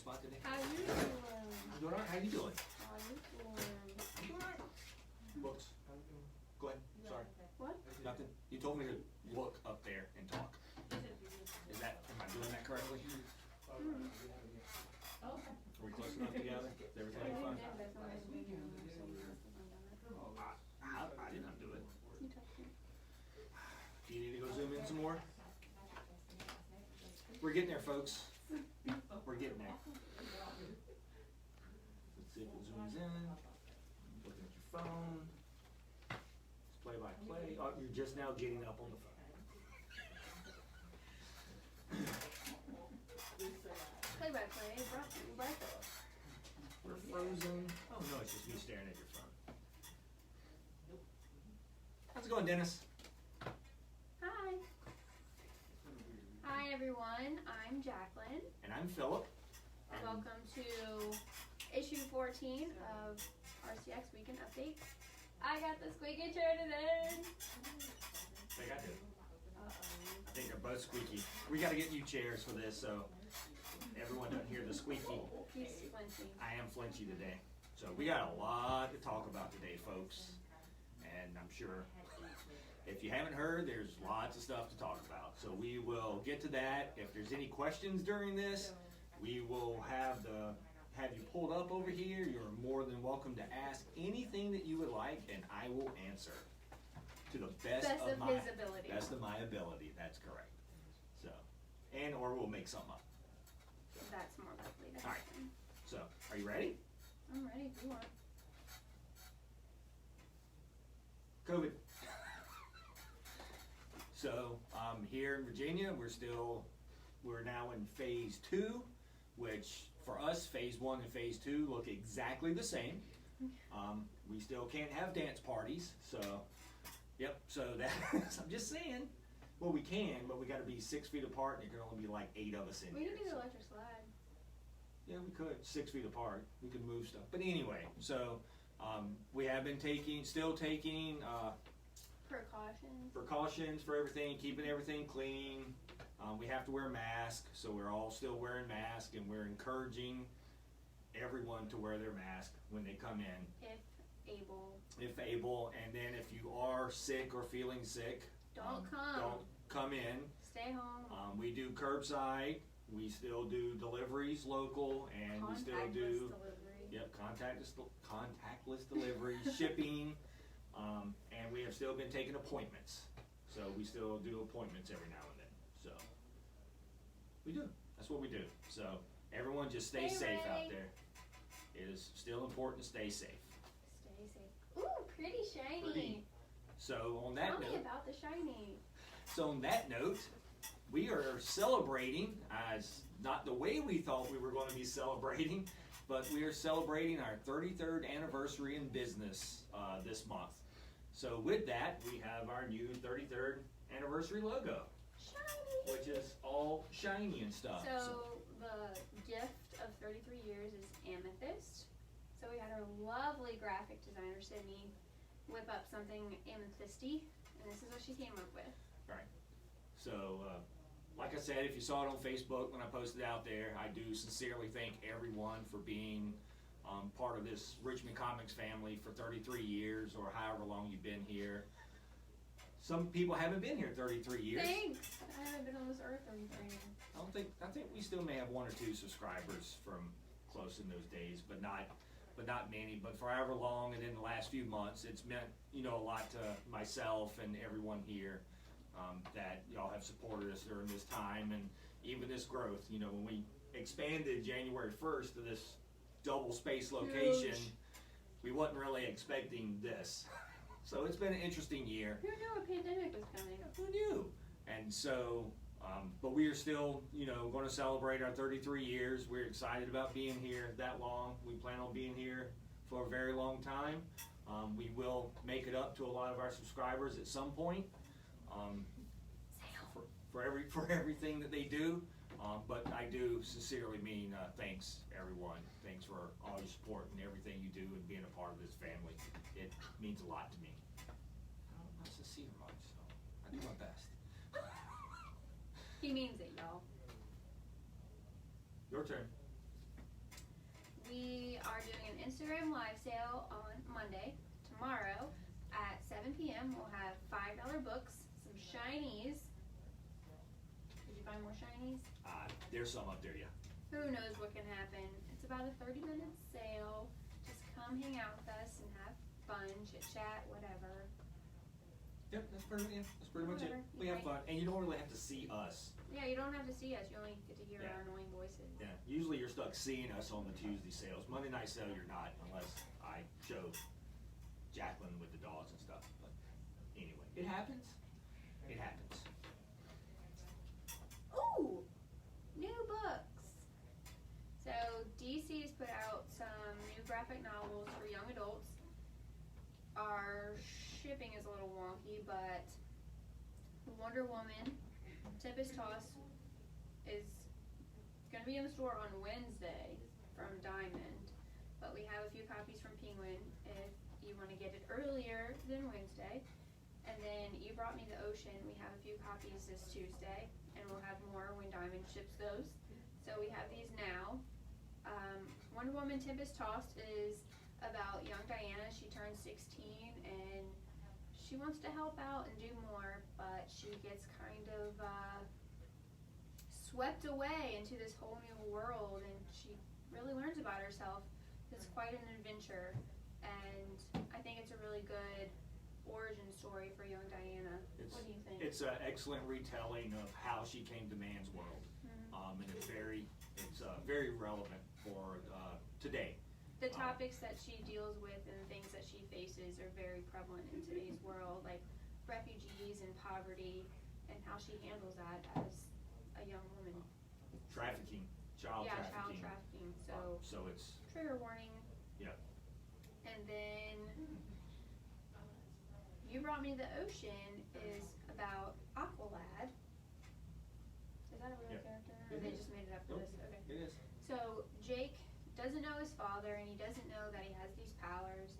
spot today? How you doing? I'm doing all right. How you doing? How you doing? I'm doing all right. Books. Go ahead. Sorry. What? Nothing. You told me to look up there and talk. Is that, am I doing that correctly? Are we close enough together? Is everything fine? I did not do it. You touched me. Do you need to go zoom in some more? We're getting there, folks. We're getting there. Let's see if it zooms in. Looking at your phone. It's play by play. Oh, you're just now getting up on the phone. Play by play, brought to you by Philip. We're frozen. Oh no, it's just me staring at your phone. How's it going, Dennis? Hi. Hi everyone, I'm Jacqueline. And I'm Philip. And welcome to issue 14 of RCX Weekend Update. I got the squeaky chair today. I think I did. Uh-oh. I think they're both squeaky. We got to get new chairs for this so everyone doesn't hear the squeaky. He's flinchy. I am flinchy today. So we got a lot to talk about today, folks. And I'm sure if you haven't heard, there's lots of stuff to talk about. So we will get to that. If there's any questions during this, we will have you pulled up over here. You're more than welcome to ask anything that you would like, and I will answer to the best of his ability. Best of my ability. That's correct. So, or we'll make something up. That's more likely to All right. happen. So, are you ready? I'm ready if you want. COVID. So here in Virginia, we're now in phase 2, which for us, phase 1 and phase 2 look exactly the same. We still can't have dance parties, so yep. So that's I'm just saying. Well, we can, but we got to be 6 feet apart, and there can only be like 8 of us in We here. can do the electric slide. Yeah, we could 6 feet apart. We could move stuff, but anyway. So we have been still taking. Precautions for everything, keeping everything clean. We have to wear masks, so we're all still wearing masks, and we're encouraging everyone to wear their mask when they come in. If able, and then if you are sick or feeling sick, don't come in. Stay home. We do curbside. We still do deliveries local, and we still do delivery. Yep, contactless delivery, shipping. And we have still been taking appointments. So we still do appointments every now and then. So we do. That's what we do. So everyone just stay safe out there. It is still important to stay safe. Stay safe. Ooh, pretty shiny. Pretty. So on that note. Tell me about the shiny. So on that note, we are celebrating, as not the way we thought we were going to be celebrating, but we are celebrating our 33rd anniversary in business this month. So with that, we have our new 33rd anniversary logo, shiny, which is all shiny and stuff. So the gift of 33 years is amethyst. So we had our lovely graphic designer, Sydney, whip up something amethysty, and this is what she came up with. Right. So like I said, if you saw it on Facebook when I posted it out there, I do sincerely thank everyone for being part of this Richmond Comics family for 33 years or however long you've been here. Some people haven't been here 33 years. Thanks. I haven't been on this earth 33 years. I think we still may have 1 or 2 subscribers from close in those days, but not many. But for however long, and in the last few months, it's meant a lot to myself and everyone here. That y'all have supported us during this time and even this growth. When we expanded January 1st to this double space location, we wasn't really expecting this. So it's been an interesting year. Who knew a pandemic was coming? Who knew? And so, but we are still, going to celebrate our 33 years. We're excited about being here that long. We plan on being here for a very long time. We will make it up to a lot of our subscribers at some point. For everything that they do, but I do sincerely mean thanks everyone. Thanks for all your support and everything you do and being a part of this family. It means a lot to me. I'm not sincere much, so I do my best. He means it, y'all. Your turn. sale on Monday. Tomorrow at 7 p.m. we'll have $5 books, some shinies. Did you find more shinies? There's some up there, yeah. Who knows what can happen. It's about a 30-minute sale. Just come hang out with us and have fun, chit chat, whatever. Yep, that's pretty much it. Whatever. We have fun, and you don't really have to see us. Yeah, you don't have to see us. You only get to hear Yeah. our annoying voices. Yeah, usually you're stuck seeing us on the Tuesday sales. Monday night sale, you're not, unless I show Jacqueline with the dogs and stuff. But anyway, it happens. It happens. Ooh, new books. So DC has put out some new graphic novels for young adults. Our shipping is a little wonky, but Wonder Woman, Tempest Toss is going to be in the store on Wednesday from Diamond, but we have a few copies from Penguin if you want to get it earlier than Wednesday. And then You Brought Me the Ocean, we have a few copies this Tuesday, and we'll have more when Diamond ships those. So we have these now. Wonder Woman Tempest Tossed is about young Diana. She turns 16 and she wants to help out and do more, but she gets kind of swept away into this whole new world, and she really learns about herself. It's quite an adventure, and I think it's a really good origin story for young Diana. What do you think? It's an excellent retelling of how she came to man's world, and it's very relevant for today. The topics that she deals with and the things that she faces are very prevalent in today's world, like refugees and poverty, and how she handles that as a young woman. Trafficking, child trafficking. So it's Trigger warning. Yeah. And then You Brought Me the Ocean is about Aqualad. Is that a real character? Or they just made it up for this? Okay. It is. So Jake doesn't know his father, and he doesn't know that he has these powers,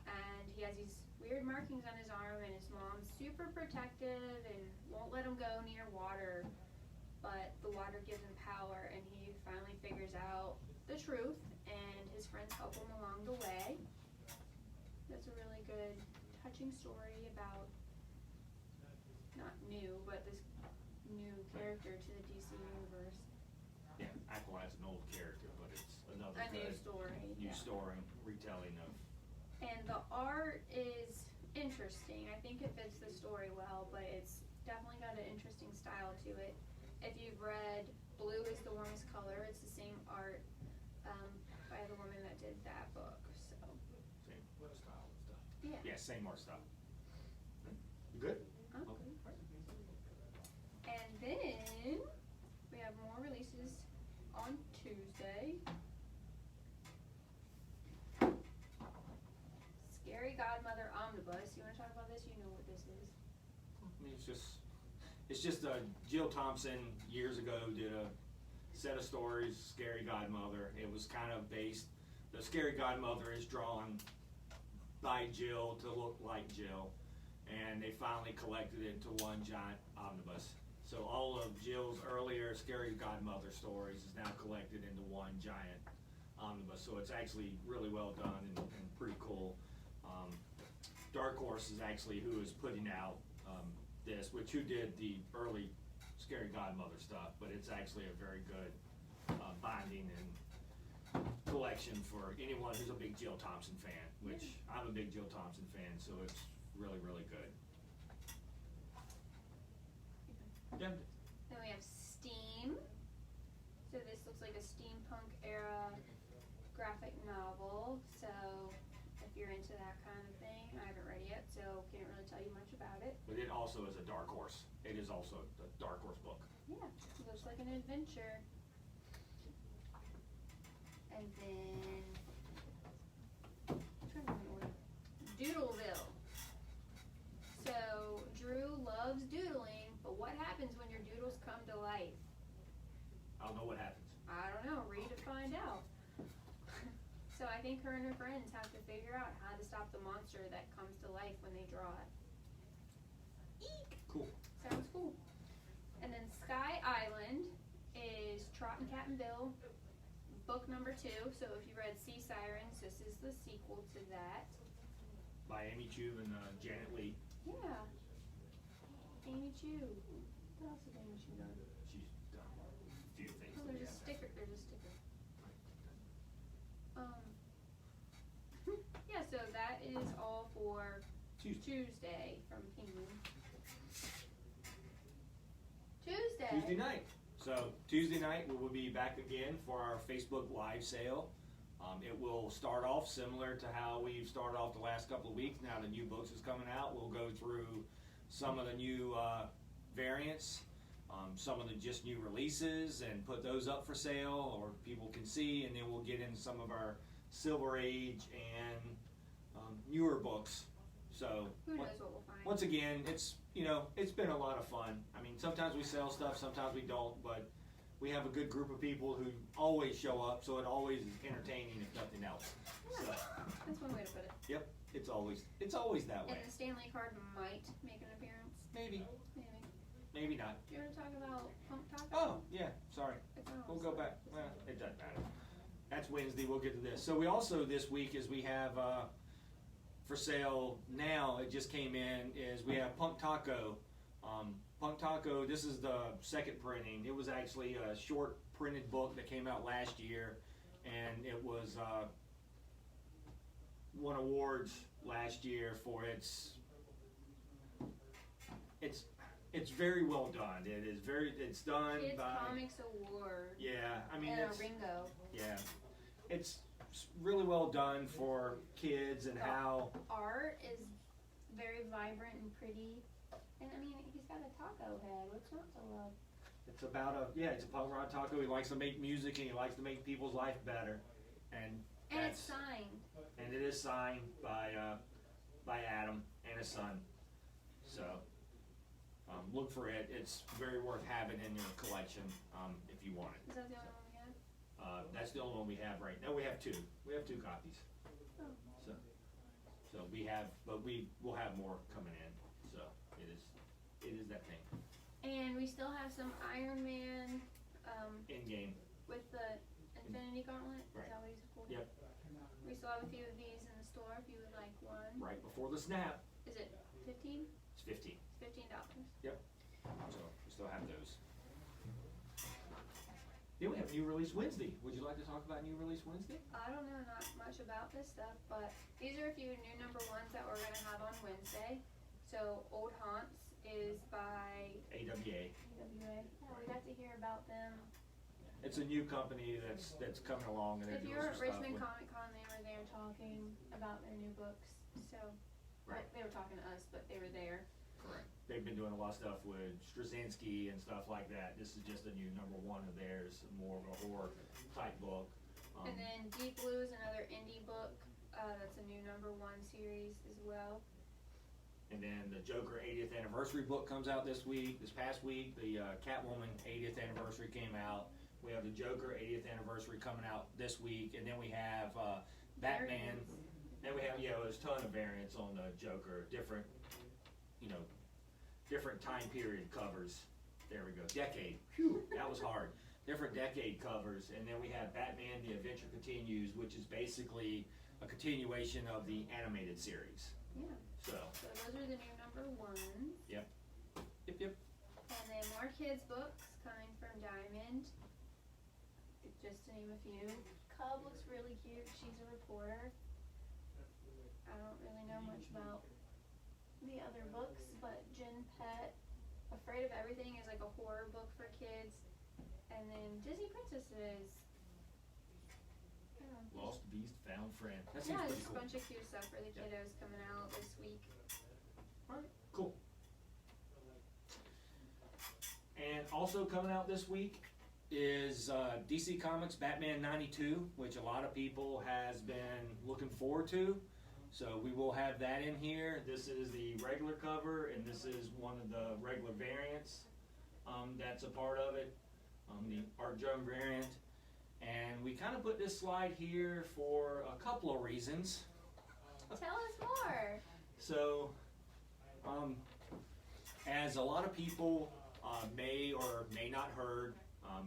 and he has these weird markings on his arm, and his mom's super protective and won't let him go near water, but the water gives him power, and he finally figures out the truth, and his friends help him along the way. That's a really good, touching story about, not new, but this new character to the DC universe. Yeah, Aqualad's an old character, but it's another New story, retelling of. And the art is interesting. I think it fits the story well, but it's definitely got an interesting style to it. If you've read Blue is the Warmest Color, it's the same art by the woman that did that book. So Same style and stuff. yeah. Yeah, same art style. You good? Okay. And then we have more releases on Tuesday. Scary Godmother Omnibus. You want to talk about this? You know what this is. I mean, it's just Jill Thompson years ago did a set of stories, Scary Godmother. It was kind of based, the Scary Godmother is drawn by Jill to look like Jill, and they finally collected it into one giant omnibus. So all of Jill's earlier Scary Godmother stories is now collected into one giant omnibus. So it's actually really well done and pretty cool. Dark Horse is actually who is putting out this, who did the early Scary Godmother stuff, but it's actually a very good binding and collection for anyone who's a big Jill Thompson fan, which I'm a big Jill Thompson fan, so it's really, really good. Yeah. Then we have Steam. So this looks like a steampunk era graphic novel. So if you're into that kind of thing, I haven't read it yet, so can't really tell you much about it. But it also is a Dark Horse. It is also a Dark Horse book. Yeah, it looks like an adventure. And then I'm trying to remember Doodleville. So Drew loves doodling, but what happens when your doodles come to life? I don't know what happens. I don't know. Read to find out. So I think her and her friends have to figure out how to stop the monster that comes to life when they draw it. Eek! Cool. Sounds cool. And then Sky Island is Trot and Cat and Bill book number 2. So if you read Sea Sirens, this is the sequel to that. By Amy Chu and Janet Lee. Yeah. Amy Chu. What else has Amy Chu done? She's done a few things. Oh, that we there's a have. sticker. There's a sticker. Yeah, so that is all for Tuesday from Penguin. Tuesday night. So Tuesday night we will be back again for our Facebook Live sale. It will start off similar to how we've started off the last couple of weeks. Now the new books is coming out. We'll go through some of the new variants, some of the just new releases, and put those up for sale, or people can see. And then we'll get into some of our Silver Age and newer books. So Who knows what we'll find? once again, it's been a lot of fun. I mean, sometimes we sell stuff, sometimes we don't, but we have a good group of people who always show up, so it always is entertaining if nothing else. Yeah, So, that's one way to put it. yep, it's always that way. And the Stanley card might make an appearance. Maybe, Maybe. maybe not. Do you want to talk about Punk Taco? Oh, yeah, sorry. It's on We'll the go slide. back. Well, it doesn't matter. That's Wednesday. We'll get to this. So we also this week we have for sale now. It just came in. Is we have Punk Taco. Punk Taco. This is the second printing. It was actually a short printed book that came out last year, and it was won awards last year for its. It's very well done. It's done Kids by. Comics Award. Yeah, I mean And it's. a Ringo. Yeah, it's really well done for kids and how. Art is very vibrant and pretty. And I mean, he's got a taco head. What's not to love? It's about it's a punk rock taco. He likes to make music and he likes to make people's life better, and And it's signed. and it is signed by Adam and his son. So look for it. It's very worth having in your collection if you want it. Is that the only one we have? That's the only one we have right now. We have two. We have 2 copies. Oh. So we have, but we will have more coming in. So it is that thing. And we still have some Iron Man In game. with the Infinity Gauntlet. Right. Is that what he's called? Yep. We still have a few of these in the store if you would like one. Right before the snap. Is it 15? It's 15. It's $15. So we still have those. Then we have New Release Wednesday. Would you like to talk about New Release Wednesday? I don't know not much about this stuff, but these are a few new number 1s that we're going to have on Wednesday. So Old Haunts is by AWA. AWA. Yeah, we got to hear about them. It's a new company that's coming along, and they're If doing you were some at stuff Richmond with. Comic Con, they were there talking about their new books. So Right. they were talking to us, but they were there. Correct. They've been doing a lot of stuff with Straczynski and stuff like that. This is just a new number 1 of theirs, more of a horror type book. And then Deep Blue is another indie book. That's a new number 1 series as well. And then the Joker 80th anniversary book comes out this past week. The Catwoman 80th anniversary came out. We have the Joker 80th anniversary coming out this week. And then we have Batman. Then we have, there's a ton of variants on the Joker. Different time period covers. There we go. Decade. Phew, that was hard. Different decade covers. And then we have Batman, The Adventure Continues, which is basically a continuation of the animated series. Yeah. So So those are the new number 1s. Yep. And then more kids books coming from Diamond. Just to name a few. Cub looks really cute. She's a reporter. I don't really know much about the other books, but Jen Pet, Afraid of Everything is like a horror book for kids. And then Disney Princesses. I don't know. Lost Beast, Found Friend. That seems Yeah, pretty just a cool. bunch of cute stuff for the kiddos coming out this week. Alright, cool. And also coming out this week is DC Comics Batman 92, which a lot of people has been looking forward to. So we will have that in here. This is the regular cover, and this is one of the regular variants that's a part of it, the Art Drum variant. And we kind of put this slide here for a couple of reasons. Tell us more. So, as a lot of people may or may not heard,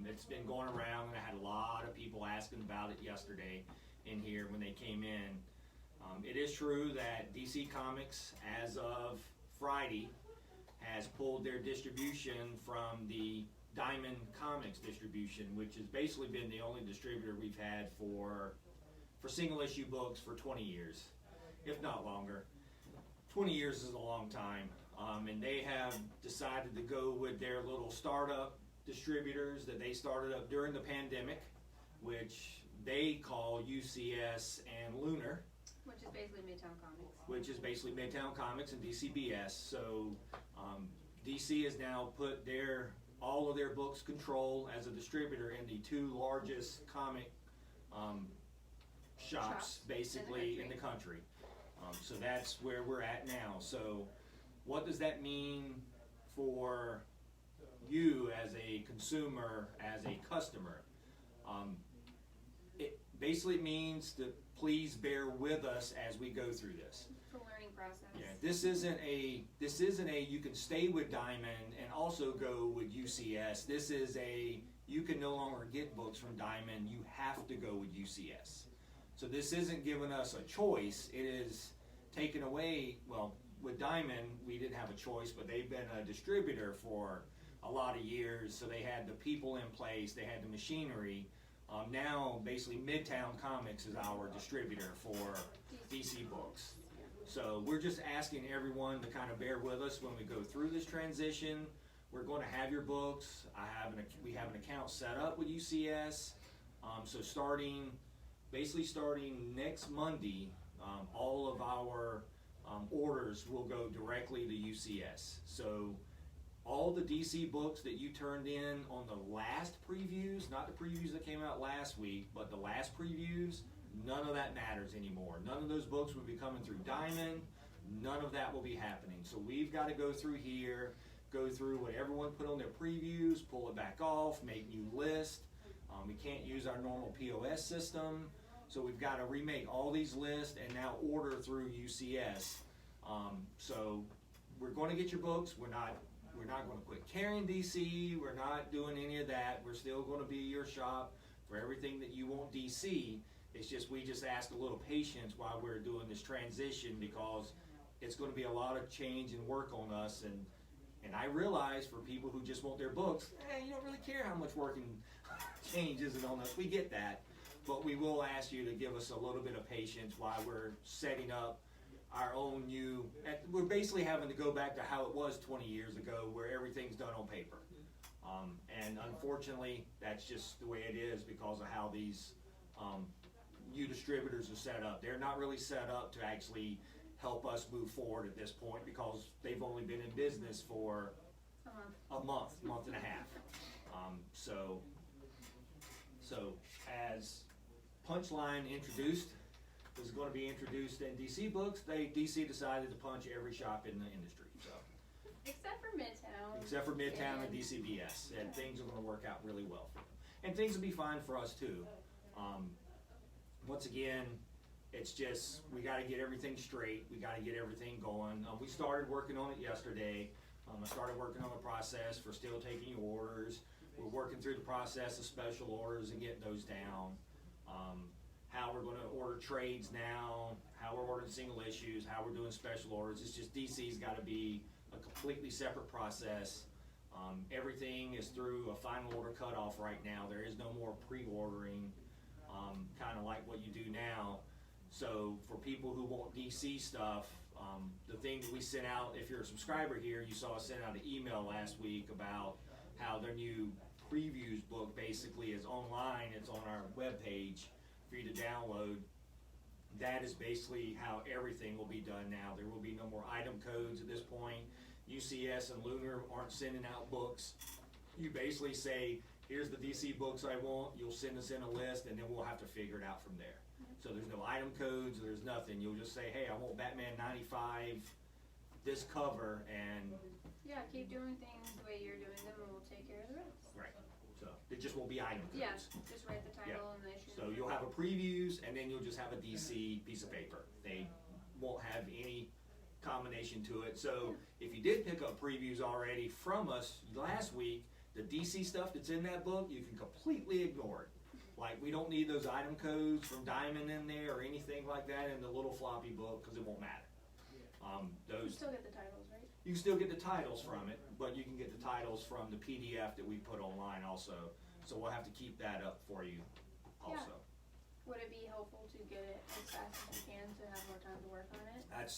It's been going around, and I had a lot of people asking about it yesterday in here when they came in. It is true that DC Comics, as of Friday, has pulled their distribution from the Diamond Comics distribution, which has basically been the only distributor we've had for single issue books for 20 years, if not longer. 20 years is a long time, and they have decided to go with their little startup distributors that they started up during the pandemic, which they call UCS and Lunar. Which is basically Midtown Comics. Which is basically Midtown Comics and DCBS. So DC has now put all of their books control as a distributor in the two largest comic shops basically in the country. So that's where we're at now. So what does that mean for you as a consumer, as a customer? It basically means to please bear with us as we go through this. It's a learning process. Yeah, this isn't a you can stay with Diamond and also go with UCS. This is you can no longer get books from Diamond, you have to go with UCS. So this isn't giving us a choice, it is taken away. Well, with Diamond we didn't have a choice, but they've been a distributor for a lot of years, so they had the people in place, they had the machinery. Now basically Midtown Comics is our distributor for DC books. So we're just asking everyone to kind of bear with us when we go through this transition. We're going to have your books. We have an account set up with UCS. So starting next Monday, all of our orders will go directly to UCS. So all the DC books that you turned in on the last previews, not the previews that came out last week, but the last previews, none of that matters anymore. None of those books will be coming through Diamond. None of that will be happening. So we've got to go through here, go through what everyone put on their previews, pull it back off, make new lists. We can't use our normal POS system. So we've got to remake all these lists and now order through UCS. So we're going to get your books. We're not going to quit carrying DC. We're not doing any of that. We're still going to be your shop for everything that you want DC. It's just we just ask a little patience while we're doing this transition, because it's going to be a lot of change and work on us. And I realize for people who just want their books, you don't really care how much work and change isn't on us. We get that. But we will ask you to give us a little bit of patience while we're setting up our own new, we're basically having to go back to how it was 20 years ago, where everything's done on paper. And unfortunately, that's just the way it is because of how these new distributors are set up. They're not really set up to actually help us move forward at this point, because they've only been in business for a month and a half. So as Punchline introduced, is going to be introduced in DC books, DC decided to punch every shop in the industry. So Except for Midtown. Except for Midtown and DCBS, and things are going to work out really well for them. And things will be fine for us too. Once again, it's just we got to get everything straight. We got to get everything going. We started working on it yesterday. I started working on the process for still taking orders. We're working through the process of special orders and getting those down. How we're going to order trades now, how we're ordering single issues, how we're doing special orders. It's just DC's got to be a completely separate process. Everything is through a final order cutoff right now. There is no more pre-ordering, kind of like what you do now. So for people who want DC stuff, the thing that we sent out, if you're a subscriber here, you saw us send out an email last week about how their new previews book basically is online. It's on our webpage for you to download. That is basically how everything will be done now. There will be no more item codes at this point. UCS and Lunar aren't sending out books. You basically say, here's the DC books I want. You'll send us in a list, and then we'll have to figure it out from there. So there's no item codes, there's nothing. You'll just say, hey, I want Batman 95, this cover, and yeah, keep doing things the way you're doing them, and we'll take care of the rest. right. So it just won't be item codes. Yeah, just write the title and the issue. So you'll have a previews, and then you'll just have a DC piece of paper. They won't have any combination to it. So if you did pick up previews already from us last week, The DC stuff that's in that book, you can completely ignore it. Like, we don't need those item codes from Diamond in there or anything like that in the little floppy book, because it won't matter. You still get the titles, right? You can still get the titles from it, but you can get the titles from the PDF that we put online also. So we'll have to keep that up for you also. Yeah. Would it be helpful to get it as fast as you can to have more time to work on it?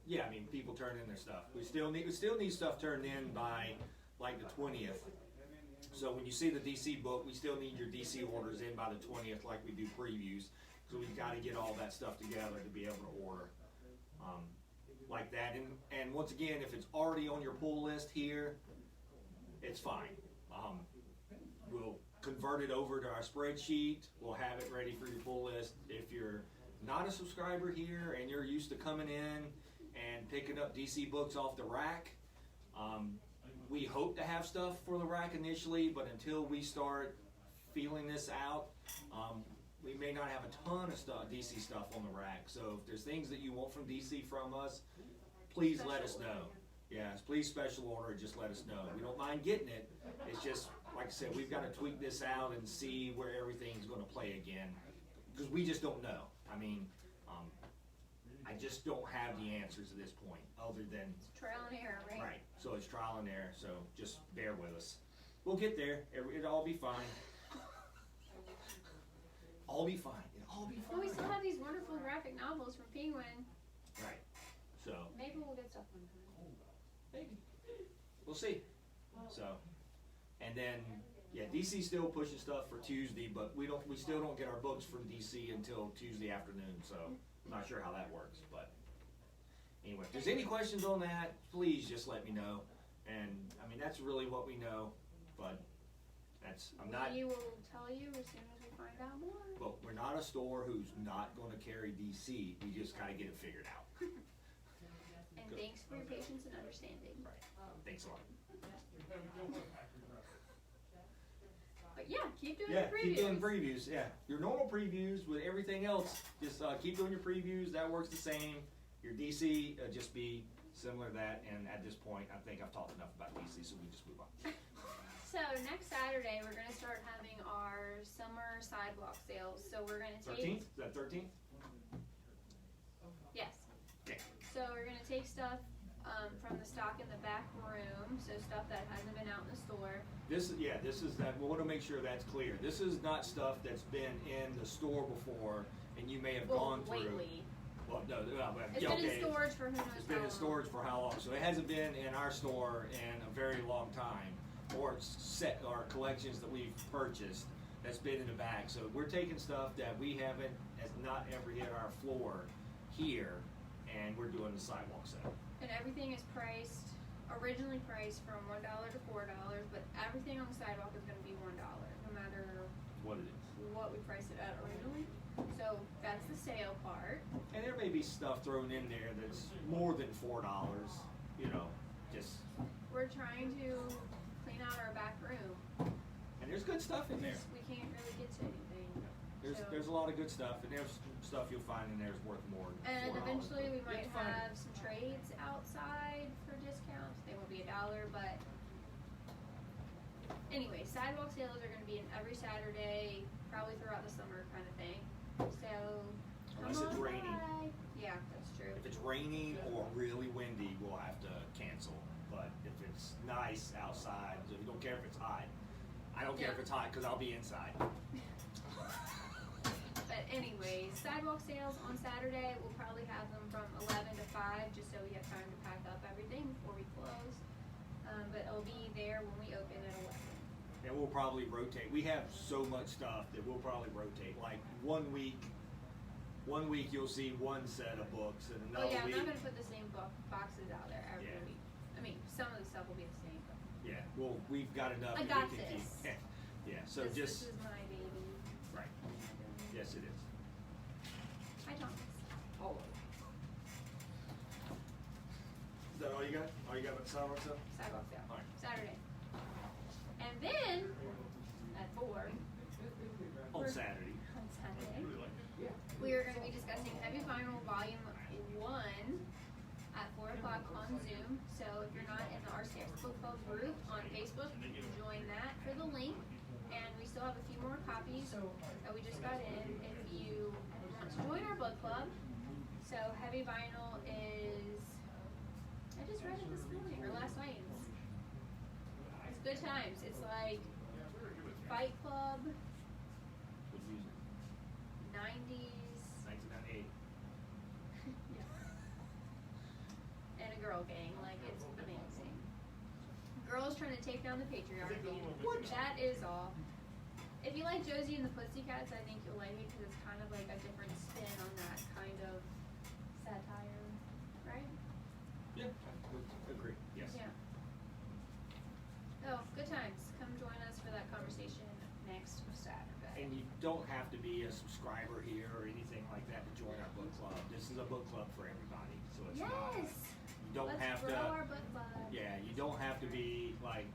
Yeah, I mean, people turn in their stuff. We still need stuff turned in by like the 20th. So when you see the DC book, we still need your DC orders in by the 20th, like we do previews. So we've got to get all that stuff together to be able to order like that. And once again, if it's already on your pull list here, it's fine. We'll convert it over to our spreadsheet. We'll have it ready for your pull list. If you're not a subscriber here and you're used to coming in and picking up DC books off the rack, we hope to have stuff for the rack initially, but until we start feeling this out, we may not have a ton of DC stuff on the rack. So if there's things that you want from DC from us, please let us know. Yes, please special order it, just let us know. We don't mind getting it. It's just, like I said, we've got to tweak this out and see where everything's going to play again, because we just don't know. I mean, I just don't have the answers at this point, other than It's trial and error, right? right. So it's trial and error. So just bear with us. We'll get there. It'll all be fine. All be fine. It'll all be fine. Well, we still have these wonderful graphic novels from Penguin. Right. So Maybe we'll get stuff one time. maybe we'll see. So, and then yeah, DC's still pushing stuff for Tuesday, but we still don't get our books from DC until Tuesday afternoon. So I'm not sure how that works, but anyway, if there's any questions on that, please just let me know. And I mean, that's really what we know, but We will tell you as soon as we find out more. But we're not a store who's not going to carry DC. We just got to get it figured out. And thanks for your patience and understanding. Right. Thanks a lot. But yeah, keep doing the previews. Keep doing previews. Yeah, your normal previews with everything else. Just keep doing your previews. That works the same. Your DC just be similar to that. And at this point, I think I've talked enough about DC, so we just move on. So next Saturday, we're going to start having our summer sidewalk sales. So we're going to take 13th? Is that 13th? Yes. Okay. So we're going to take stuff from the stock in the back room. So stuff that hasn't been out in the store. This is that. We want to make sure that's clear. This is not stuff that's been in the store before, and you may have gone through. Lately. Well, no, It's been in storage for who knows It's been in storage for how long? So it hasn't been in our store in a very long time, or collections that we've purchased that's been in the back. So we're taking stuff that we haven't, has not ever hit our floor here, and we're doing the sidewalk sale. And everything is originally priced from $1 to $4, but everything on the sidewalk is going to be $1, no matter What it is. what we priced it at originally. So that's the sale part. And there may be stuff thrown in there that's more than $4. You know, just. We're trying to clean out our back room. And there's good stuff in there. We can't really get to anything. There's a lot of good stuff, and there's stuff you'll find in there is worth more than $4. And eventually we might It's fine. have some trades outside for discounts. They won't be $1, but anyway, sidewalk sales are going to be in every Saturday, probably throughout the summer kind of thing. So Unless it's raining. by. Yeah, that's true. If it's raining or really windy, we'll have to cancel. But if it's nice outside, so we don't care if it's hot. I don't care if it's hot because I'll be inside. But anyway, sidewalk sales on Saturday. We'll probably have them from 11 to 5, just so we have time to pack up everything before we close. But it'll be there when we open at 11. And we'll probably rotate. We have so much stuff that we'll probably rotate. Like 1 week you'll see one set of books, and another I'm week. not going to put the same boxes out there every week. I mean, some of the stuff will be the same. But Yeah, well, we've got enough. I that got we can this. Keep. Yeah, so this is my baby. right. Yes, it is. Hi, Thomas. All of it. Is that all you got? All you got about sidewalk stuff? Sidewalk sale. All right. Saturday. And then at 4 On Saturday. on Saturday, we are going to be discussing Heavy Vinyl Volume 1 at 4 o'clock on Zoom. So if you're not in the RCX Book Club group on Facebook, you can join that that we just got in. If you want to join our book club, so Heavy Vinyl is, I just read it this morning or last night. It's good times. It's like Fight Club, Good music. 90s, 1998. and a girl gang. Like, it's amazing. Girls trying to take down the patriarchy. That is all. If you like Josie and the Pussycats, I think you'll like it because it's kind of like a different spin on that kind of satire, right? Yeah, I would agree. Yes. Yeah. Oh, good times. Come join us for that conversation next Saturday. And you don't have to be a subscriber here or anything like that to join our book club. This is a book club for everybody, so it's not. Yes. You don't Let's have grow to. our book club. Yeah, you don't have to be like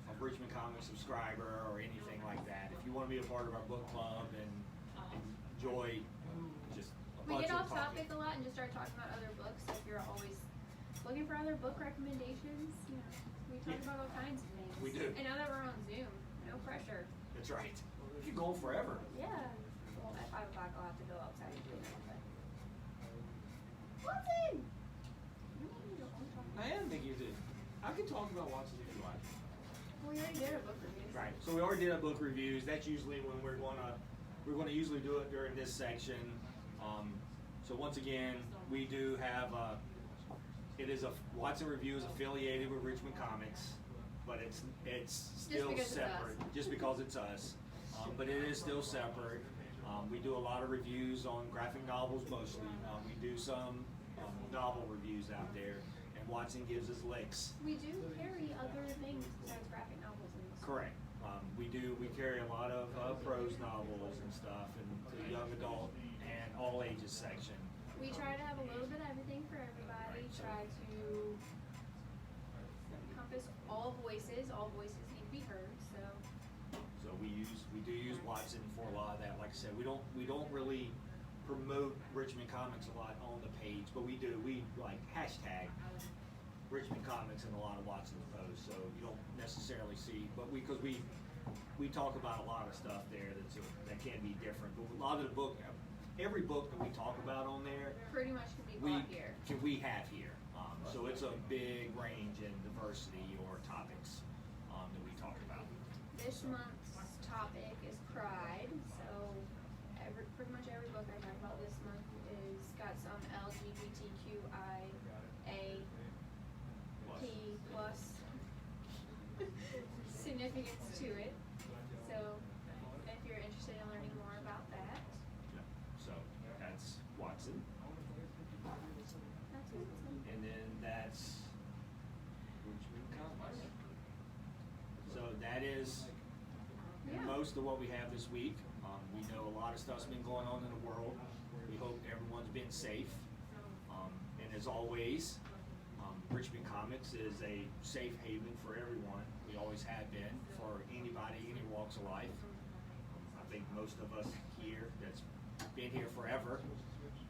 a Richmond Comics subscriber or anything like that. If you want to be a part of our book club and enjoy just a We bunch get of off topic a lot and just start talking about other books. If you're always looking for other book recommendations, you know, we talk about all kinds of things. We do. And now that we're on Zoom, no pressure. That's right. You can go forever. Yeah. Well, at 5 o'clock I'll have to go outside and clean up. But Watson! You don't need to always talk about- I am thinking you did. I can talk about Watson if you like. Well, we already did our book reviews. Right. So we already did our book reviews. That's usually when we're gonna usually do it during this section. So once again, we do have Watson Review is affiliated with Richmond Comics, but it's still because it's separate us. just because it's us. But it is still separate. We do a lot of reviews on graphic novels mostly. We do some novel reviews out there, and Watson gives us licks. We do carry other things besides graphic novels in this. Correct. We carry a lot of prose novels and stuff, and the young adult and all ages section. We try to have a little bit of everything for everybody. Try to encompass all voices. All voices need to be heard. So we do use Watson for a lot of that. Like I said, we don't really promote Richmond Comics a lot on the page, but we do. We like hashtag Richmond Comics in a lot of Watson's posts, so you don't necessarily see, but because we talk about a lot of stuff there that can be different. But a lot of every book that we talk about on there, Pretty much can be bought here. we have here. So it's a big range in diversity or topics that we talk about. This month's topic is pride. So pretty much every book I talk about this month is got some LGBTQIA P plus significance to it. So if you're interested in learning more about that, Yeah. So that's Watson. that's it. And then that's Richmond Comics. So that is Yeah. most of what we have this week. We know a lot of stuff's been going on in the world. We hope everyone's been safe. And as always, Richmond Comics is a safe haven for everyone. We always have been for anybody, any walks of life. I think most of us here that's been here forever,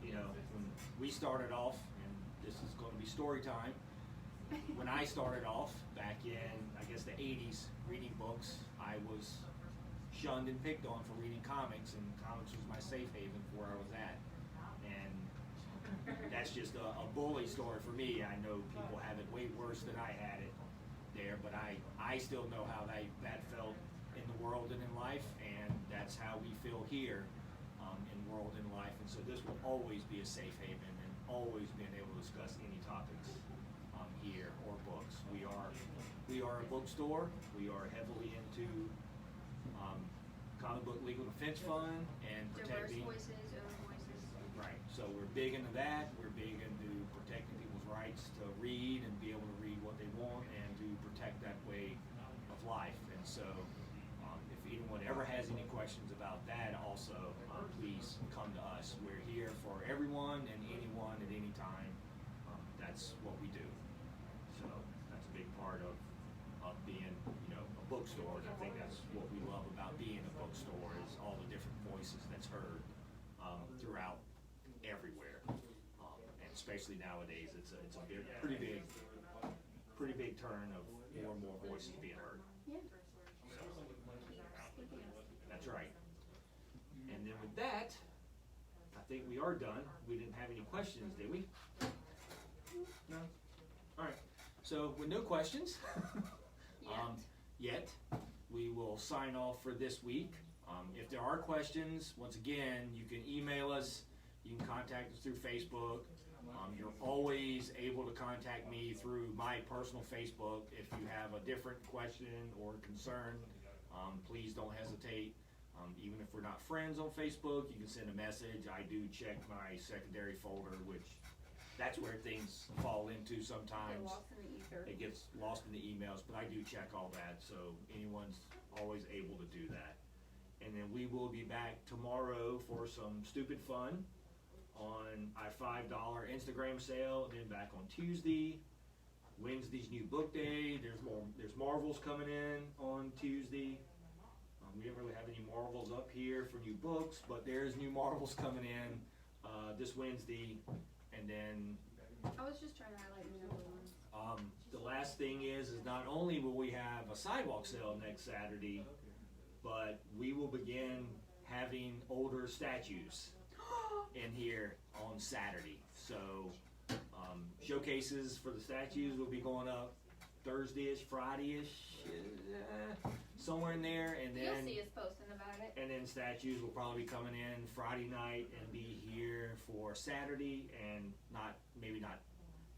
you know, when we started off, and this is going to be story time, when I started off back in, I guess, the 80s, reading books, I was shunned and picked on for reading comics, and comics was my safe haven for where I was at. And that's just a bully story for me. I know people have it way worse than I had it there, but I still know how that felt in the world and in life, and that's how we feel here in world and life. And so this will always be a safe haven, and always being able to discuss any topics here or books. We are a bookstore. We are heavily into comic book legal defense fund and Diverse protecting. voices, own voices. Right. So we're big into that. We're big into protecting people's rights to read and be able to read what they want and to protect that way of life. And so if anyone ever has any questions about that also, please come to us. We're here for everyone and anyone at any time. That's what we do. So that's a big part of being, you know, a bookstore. And I think that's what we love about being a bookstore is all the different voices that's heard throughout everywhere. And especially nowadays, it's a pretty big turn of more and more voices being heard. Yeah. That's right. And then with that, I think we are done. We didn't have any questions, did we? No? Alright, so with no questions, yet, we will sign off for this week. If there are questions, once again, you can email us, you can contact us through Facebook. You're always able to contact me through my personal Facebook if you have a different question or concern. Please don't hesitate. Even if we're not friends on Facebook, you can send a message. I do check my secondary folder, which that's where things fall into sometimes. Get lost in the ether. It gets lost in the emails, but I do check all that, so anyone's always able to do that. And then we will be back tomorrow for some stupid fun on our $5 Instagram sale, and then back on Tuesday. Wednesday's new book day. There's Marvels coming in on Tuesday. We didn't really have any Marvels up here for new books, but there's new Marvels coming in this Wednesday. And then I was just trying to highlight the number ones. the last thing is not only will we have a sidewalk sale next Saturday, but we will begin having older statues in here on Saturday. So showcases for the statues will be going up Thursday-ish, Friday-ish, somewhere in there, and then You'll see us posting about it. and then statues will probably be coming in Friday night and be here for Saturday, and maybe not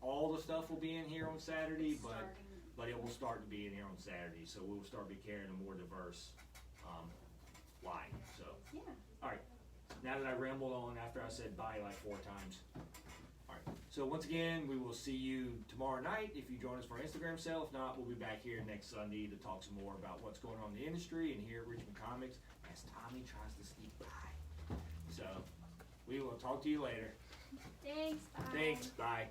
all the stuff will be in here on Saturday, but it will start to be in here on Saturday. So we'll start to be carrying a more diverse line. So Yeah. all right, now that I rambled on after I said bye like 4 times. All right, so once again, we will see you tomorrow night if you join us for our Instagram sale. If not, we'll be back here next Sunday to talk some more about what's going on in the industry and here at Richmond Comics as Tommy tries to sneak by. So we will talk to you later. Thanks. Bye. Thanks. Bye.